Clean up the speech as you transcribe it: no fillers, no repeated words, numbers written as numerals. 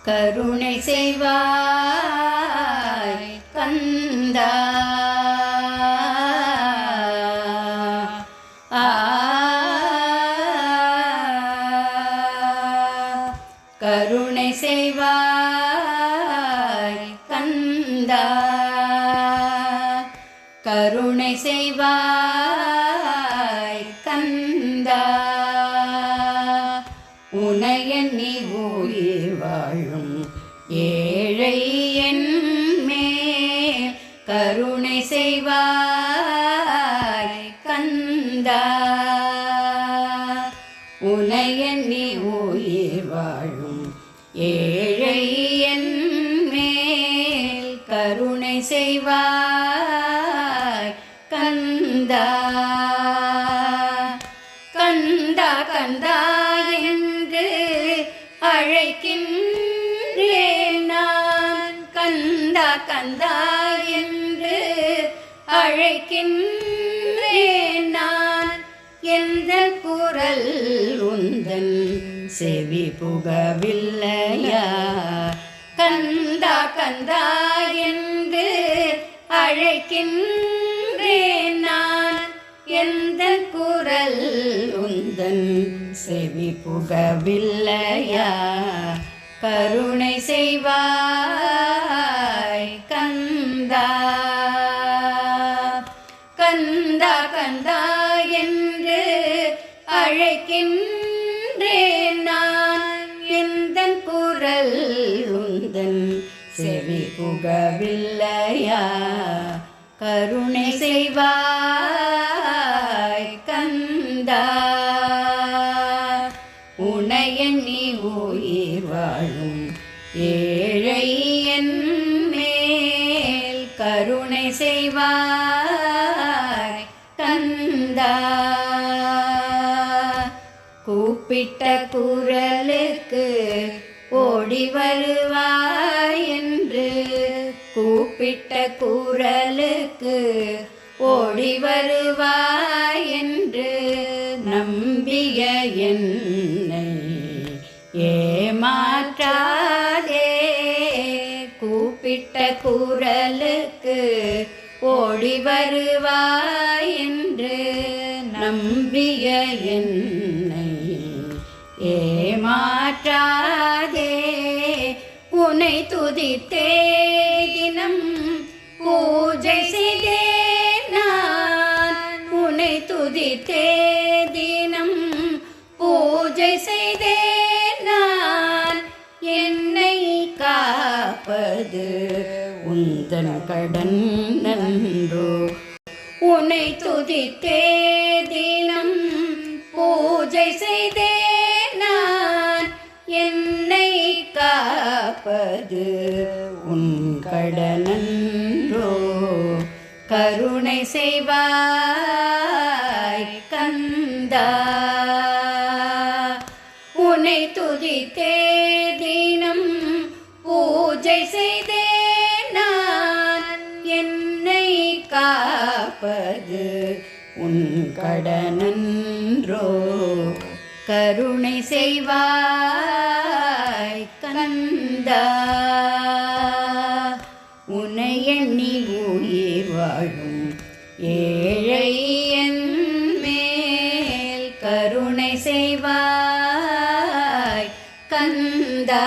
கருணை செய்வாய் கந்தா. கருணை செய்வாய் கந்தா. கருணை செய்வாய் கந்தா. உனையெண்ணி உயிர் வாழும் ஏழை என் மேல் கருணை செய்வாய் கந்தா. உனையெண்ணி உயிர் வாழும் ஏழை என் மேல் கருணை செய்வாய் கந்தா. கந்தா கந்தா என்று அழைக்கின்றேன் நான். கந்தா கந்தா என்று அழைக்கின்றேன் நான். எந்த குரல் உந்தன் செவி புகவில்லையா? கந்தா கந்தா என்று அழைக்கின்றேன் நான். எந்த குரல் உந்தன் செவி புகவில்லையா? கருணை செய்வாய் கந்தா. கந்தா கந்தா என்று அழைக்கின்றேன் நான். எந்த குரல் உந்தன் செவி புகவில்லையா? கருணை செய்வாய் கந்தா. உனையெண்ணி உயிர் வாழும் ஏழை என் மேல் கருணை செய்வாய் கந்தா. கூப்பிட்ட குரலுக்கு ஓடி வருவாய் என்று. கூப்பிட்ட குரலுக்கு ஓடி வருவாய் என்று நம்பிய என்னை ஏமாற்றாதே. கூப்பிட்ட குரலுக்கு ஓடி வருவாய் என்று நம்பிய என்னை ஏமாற்றாதே. உனை துதித்தே தினம் பூஜை செய்தேன் நான். உனை துதித்தே தினம் பூஜை செய்தேன் நான். என்னை காப்பது உந்தன் கடன் நன்றோ. உனை துதித்தே தினம் பூஜை செய்தேன் நான். என்னை காப்பது உன் கடனன்றோ. கருணை செய்வாய் கந்தா. உனை துதித்தே தினம் பூஜை செய்தேன் நான். என்னை காப்பது உன் கடனன்றோ. கருணை செய்வாய் கந்தா. உனையெண்ணி உயிர் வாழும் ஏழை என் மேல் கருணை செய்வாய் கந்தா.